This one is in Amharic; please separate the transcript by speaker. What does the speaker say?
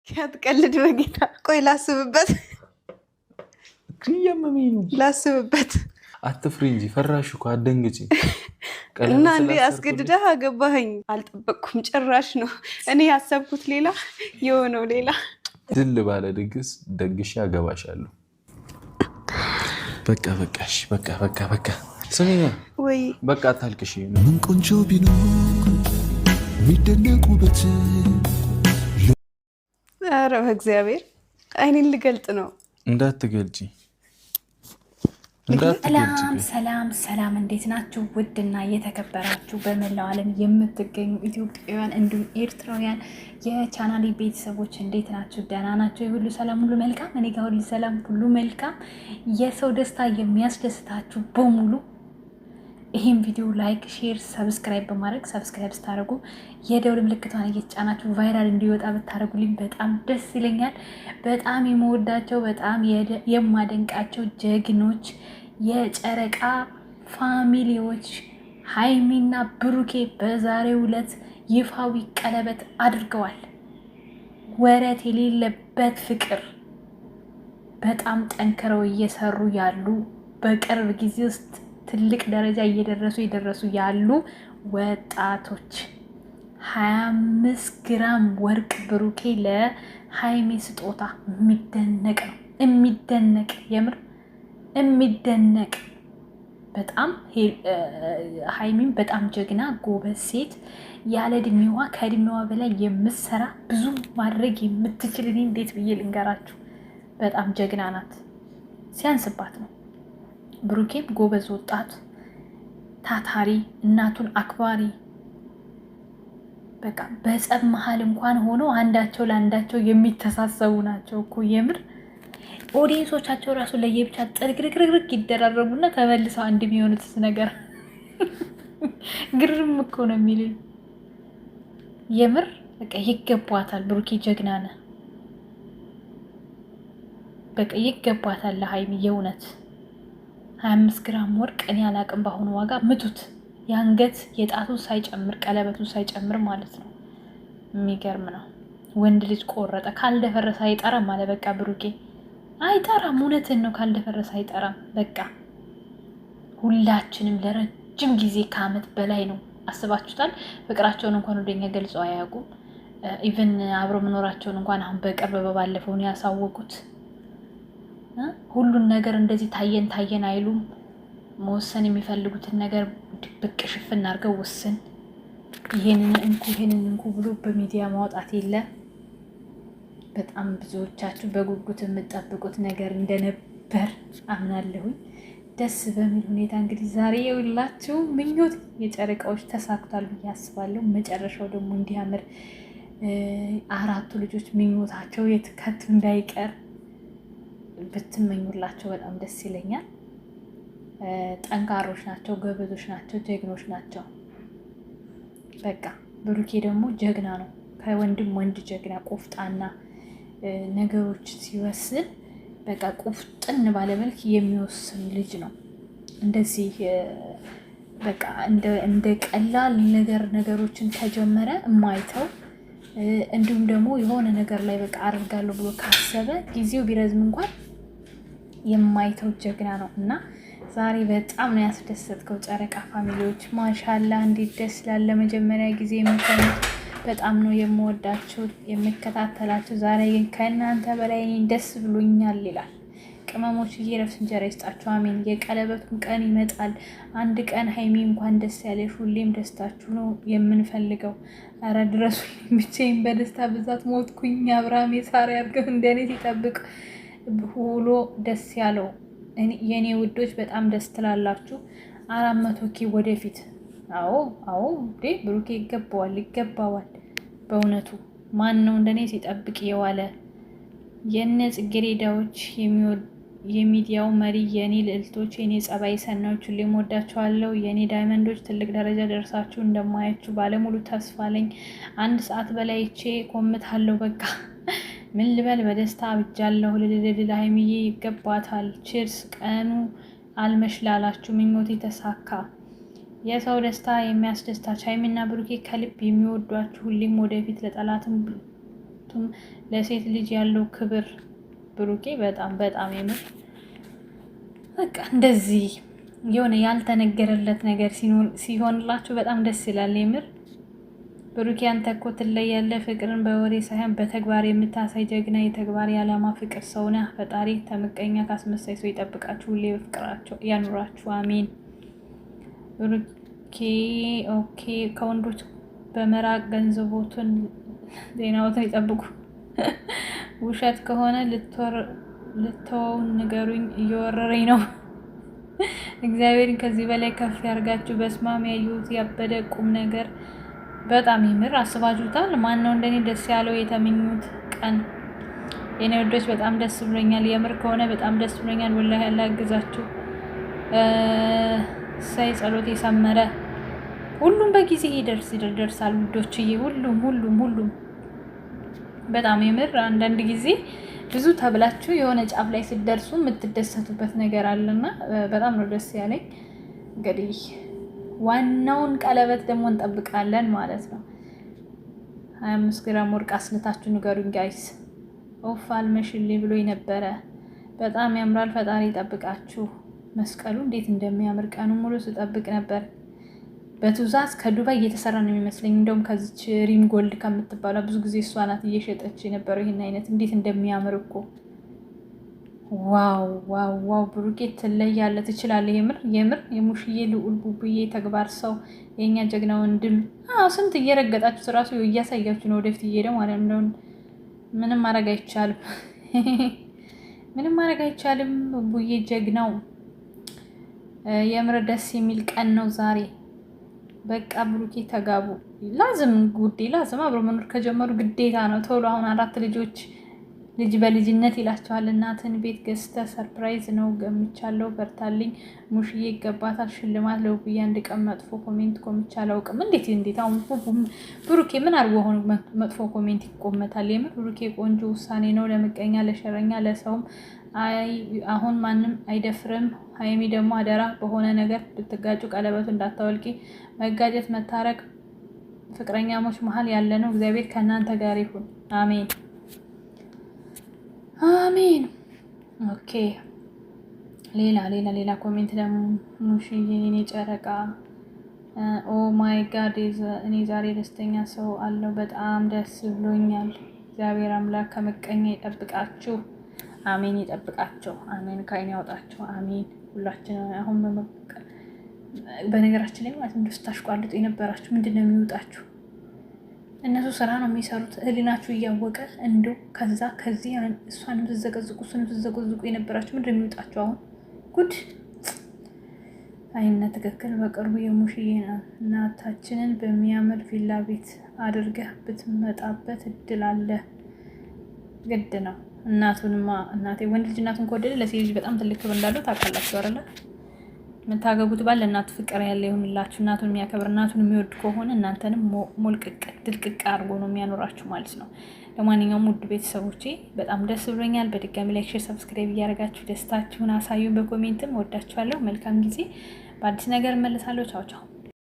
Speaker 1: ያትቀልድ በጌታ ቆይ ላስብበት
Speaker 2: እያመመኝ ነው
Speaker 1: ላስብበት
Speaker 2: አትፍሪ እንጂ ፈራሽ እኮ አትደንግጪ
Speaker 1: እና እንዴ አስገድደህ አገባኸኝ አልጠበቅኩም ጭራሽ ነው እኔ ያሰብኩት ሌላ የሆነው ሌላ
Speaker 2: ድል ባለ ድግስ ደግሼ አገባሻለሁ በቃ በቃሽ በቃ ስሚኝ
Speaker 1: ወይ
Speaker 2: በቃ አታልቅሽ
Speaker 3: ምን ቆንጆ ቢኖር የሚደነቁበት
Speaker 1: ኧረ በእግዚአብሔር አይኔን ልገልጥ ነው
Speaker 2: እንዳትገልጪ
Speaker 4: ሰላም እንዴት ናችሁ? ውድና እየተከበራችሁ በመላው ዓለም የምትገኙ ኢትዮጵያውያን እንዲሁም ኤርትራውያን የቻናሌ ቤተሰቦች እንዴት ናችሁ? ደህና ናቸው? ሁሉ ሰላም ሁሉ መልካም? እኔ ጋር ሁሉ ሰላም ሁሉ መልካም። የሰው ደስታ የሚያስደስታችሁ በሙሉ ይሄን ቪዲዮ ላይክ፣ ሼር፣ ሰብስክራይብ በማድረግ ሰብስክራይብ ስታደርጉ የደውል ምልክቷን እየተጫናችሁ ቫይራል እንዲወጣ ብታደርጉልኝ በጣም ደስ ይለኛል። በጣም የምወዳቸው በጣም የማደንቃቸው ጀግኖች የጨረቃ ፋሚሊዎች ሃይሚና ብሩኬ በዛሬው ዕለት ይፋዊ ቀለበት አድርገዋል። ወረት የሌለበት ፍቅር በጣም ጠንክረው እየሰሩ ያሉ በቅርብ ጊዜ ውስጥ ትልቅ ደረጃ እየደረሱ ያሉ ወጣቶች 25 ግራም ወርቅ ብሩኬ ለሃይሚ ስጦታ የሚደነቅ ነው። የሚደነቅ የምር የሚደነቅ በጣም ሃይሚም በጣም ጀግና ጎበዝ ሴት ያለ እድሜዋ ከእድሜዋ በላይ የምትሰራ ብዙ ማድረግ የምትችል እኔ እንዴት ብዬ ልንገራችሁ በጣም ጀግና ናት። ሲያንስባት ነው። ብሩኬም ጎበዝ ወጣት ታታሪ እናቱን አክባሪ በቃ በጸብ መሃል እንኳን ሆነው አንዳቸው ለአንዳቸው የሚተሳሰቡ ናቸው እኮ የምር ኦዲየንሶቻቸው ራሱ ለየብቻ ጥርግርግርግ ይደራረቡና ተመልሰው አንድ የሚሆኑት ነገር ግርም እኮ ነው የሚሉኝ የምር በቃ ይገባታል። ብሩኬ ጀግና ነህ በቃ ይገባታል ለሃይሚ የእውነት 25 ግራም ወርቅ እኔ አላቅም በአሁኑ ዋጋ ምቱት የአንገት የጣቱን ሳይጨምር ቀለበቱን ሳይጨምር ማለት ነው። የሚገርም ነው። ወንድ ልጅ ቆረጠ ካልደፈረሰ አይጠራም አለ በቃ ብሩኬ አይጠራም። እውነትን ነው ካልደፈረሰ አይጠራም። በቃ ሁላችንም ለረጅም ጊዜ ከአመት በላይ ነው አስባችሁታል። ፍቅራቸውን እንኳን ወደኛ ገልጸው አያውቁም። ኢቭን አብሮ መኖራቸውን እንኳን አሁን በቅርብ በባለፈው ነው ያሳወቁት። ሁሉን ነገር እንደዚህ ታየን አይሉም። መወሰን የሚፈልጉትን ነገር ድብቅ ሽፍን አድርገው ወስን ይሄንን እንኩ ብሎ በሚዲያ ማውጣት የለ። በጣም ብዙዎቻችሁ በጉጉት የምትጠብቁት ነገር እንደነበር አምናለሁኝ። ደስ በሚል ሁኔታ እንግዲህ ዛሬ የውላችሁ ምኞት የጨረቃዎች ተሳክቷል ብዬ አስባለሁ። መጨረሻው ደግሞ እንዲያምር አራቱ ልጆች ምኞታቸው የትከቱ እንዳይቀር ብትመኙላቸው በጣም ደስ ይለኛል። ጠንካሮች ናቸው፣ ጎበዞች ናቸው፣ ጀግኖች ናቸው። በቃ ብሩኬ ደግሞ ጀግና ነው። ከወንድም ወንድ ጀግና ቆፍጣና ነገሮች ሲወስን በቃ ቁፍጥን ባለመልክ የሚወስን ልጅ ነው። እንደዚህ በቃ እንደ ቀላል ነገሮችን ከጀመረ የማይተው እንዲሁም ደግሞ የሆነ ነገር ላይ በቃ አድርጋለሁ ብሎ ካሰበ ጊዜው ቢረዝም እንኳን የማይተው ጀግና ነው እና ዛሬ በጣም ነው ያስደሰትከው። ጨረቃ ፋሚሊዎች ማሻላ እንዴት ደስ ይላል። ለመጀመሪያ ጊዜ የምታዩት በጣም ነው የምወዳችሁ የምከታተላችሁ። ዛሬ ግን ከእናንተ በላይ ደስ ብሎኛል ይላል። ቅመሞች እየረፍት እንጀራ ይስጣችሁ። አሜን። የቀለበቱን ቀን ይመጣል አንድ ቀን። ሃይሚ እንኳን ደስ ያለሽ። ሁሌም ደስታችሁ ነው የምንፈልገው። ኧረ ድረሱልኝ ብቻዬን በደስታ ብዛት ሞትኩኝ። አብርሃም የሳራ ያርገው እንደኔ ሲጠብቅ ሁሎ ደስ ያለው የኔ ውዶች በጣም ደስ ትላላችሁ። 400K ወደፊት። አዎ ብሩኬ ይገባዋል። በእውነቱ ማን ነው እንደኔ ሲጠብቅ የዋለ? የነ ጽጌረዳዎች የሚዲያው መሪ የኔ ልዕልቶች የኔ ጸባይ ሰናዮች ሁሌም ወዳችኋለሁ። የኔ ዳይመንዶች ትልቅ ደረጃ ደርሳችሁ እንደማያችሁ ባለሙሉ ተስፋ አለኝ። 1 ሰዓት በላይቼ ኮምታለሁ። በቃ ምን ልበል በደስታ አብጃለሁ። ልልልል ሃይሚዬ ይገባታል። ቺርስ። ቀኑ አልመሽላላችሁ ምኞቴ ተሳካ። የሰው ደስታ የሚያስደስታችሁ ሃይሚና ብሩኬ ከልብ የሚወዷችሁ ሁሌም ወደፊት ለጠላትም ምክንያቱም ለሴት ልጅ ያለው ክብር ብሩኬ በጣም በጣም የምር በቃ እንደዚህ የሆነ ያልተነገረለት ነገር ሲሆንላችሁ በጣም ደስ ይላል። የምር ብሩኬ አንተ እኮ ትለያለህ። ፍቅርን በወሬ ሳይሆን በተግባር የምታሳይ ጀግና፣ የተግባር የዓላማ ፍቅር ሰው ነህ። ፈጣሪ ከምቀኛ ካስመሳይ ሰው ይጠብቃችሁ፣ ሁሌ በፍቅራቸው ያኑራችሁ። አሜን። ብሩኬ ኦኬ። ከወንዶች በመራቅ ገንዘቦቱን ዜናዎትን ይጠብቁ። ውሸት ከሆነ ልተወው ንገሩኝ፣ እየወረረኝ ነው። እግዚአብሔርን ከዚህ በላይ ከፍ ያርጋችሁ። በስማም ያዩት ያበደ ቁም ነገር በጣም ይምር። አስባችሁታል? ማን ነው እንደኔ ደስ ያለው የተመኙት ቀን? የኔ ወዶች በጣም ደስ ብሎኛል። የምር ከሆነ በጣም ደስ ብሎኛል። ወላሂ ያላግዛችሁ። ሳይ ጸሎት የሰመረ ሁሉም በጊዜ ይደርሳል ውዶችዬ። ሁሉም በጣም የምር አንዳንድ ጊዜ ብዙ ተብላችሁ የሆነ ጫፍ ላይ ስትደርሱ የምትደሰቱበት ነገር አለና በጣም ነው ደስ ያለኝ። እንግዲህ ዋናውን ቀለበት ደግሞ እንጠብቃለን ማለት ነው። 25 ግራም ወርቅ አስልታችሁ ንገሩኝ ጋይስ። ኦፍ አልመሽልኝ ብሎ ነበረ። በጣም ያምራል። ፈጣሪ ይጠብቃችሁ። መስቀሉ እንዴት እንደሚያምር ቀኑ ሙሉ ስጠብቅ ነበር። በትዕዛዝ ከዱባይ እየተሰራ ነው የሚመስለኝ። እንደውም ከዚች ሪም ጎልድ ከምትባለው ብዙ ጊዜ እሷ ናት እየሸጠች የነበረው ይሄን አይነት። እንዴት እንደሚያምር እኮ ዋው! ብሩኬ ትለያለህ፣ ትችላለህ። የምር የሙሽዬ ልዑል ቡቡዬ ተግባር ሰው የኛ ጀግና ወንድም። ስንት እየረገጣችሁ እራሱ እያሳያችሁ ነው። ወደፊት እየሄደ ማለት ነው። ምንም ማድረግ አይቻልም። ቡቡዬ ጀግናው። የምር ደስ የሚል ቀን ነው ዛሬ። በቃ ብሩኬ ተጋቡ። ላዝም አብሮ መኖር ከጀመሩ ግዴታ ነው። ቶሎ አሁን 4 ልጆች ልጅ በልጅነት ይላቸዋል። እናትን ቤት ገዝተህ ሰርፕራይዝ ነው ገምቻለሁ። በርታልኝ ሙሽዬ፣ ይገባታል ሽልማት። ለውብዬ አንድ ቀን መጥፎ ኮሜንት ቆምቼ አላውቅም። እንዴት አሁን ብሩኬ ምን አድርጎ ሆኖ መጥፎ ኮሜንት ይቆመታል? የምር ብሩኬ ቆንጆ ውሳኔ ነው። ለምቀኛ፣ ለሸረኛ፣ ለሰውም አሁን ማንም አይደፍርም። ሀይሚ ደግሞ አደራ በሆነ ነገር ብትጋጩ ቀለበቱ እንዳታወልቂ። መጋጨት መታረቅ ፍቅረኛሞች መሀል ያለ ነው። እግዚአብሔር ከእናንተ ጋር ይሁን። አሜን። ኦኬ። ሌላ ኮሜንት ደግሞ ሙሽዬ የኔ ጨረቃ ኦ ማይ ጋድ እኔ ዛሬ ደስተኛ ሰው አለው። በጣም ደስ ብሎኛል። እግዚአብሔር አምላክ ከምቀኛ ይጠብቃችሁ። አሜን። ይጠብቃቸው። አሜን። ከአይን ያውጣቸው። አሜን። ሁላችን አሁን በነገራችን ላይ ማለት እንደው ስታሽቋልጡ የነበራችሁ ምንድን ነው የሚወጣችሁ? እነሱ ስራ ነው የሚሰሩት። ህሊናችሁ እያወቀ እንደው ከዚህ እሷንም ትዘቀዝቁ እሱንም ትዘቀዝቁ የነበራችሁ ምንድን ነው የሚወጣችሁ? አሁን ጉድ አይነት ትክክል። በቅርቡ የሙሽዬ እናታችንን በሚያምር ቪላ ቤት አድርገህ ብትመጣበት እድል አለ። ግድ ነው። እናቴ ወንድ ልጅ እናቱን ከወደደ ለሴት ልጅ በጣም ትልቅ ክብር እንዳለው ታውቃላችሁ አይደለ? የምታገቡት ባል ለእናቱ ፍቅር ያለ ይሁንላችሁ። እናቱን የሚያከብር እናቱን የሚወድ ከሆነ እናንተንም ሞልቅቅ ድልቅቅ አድርጎ ነው የሚያኖራችሁ ማለት ነው። ለማንኛውም ውድ ቤተሰቦቼ በጣም ደስ ብሎኛል። በድጋሚ ላይክ፣ ሼር፣ ሰብስክራይብ እያደረጋችሁ ደስታችሁን አሳዩን። በኮሜንትም ወዳችኋለሁ። መልካም ጊዜ። በአዲስ ነገር እመለሳለሁ። ቻው ቻው።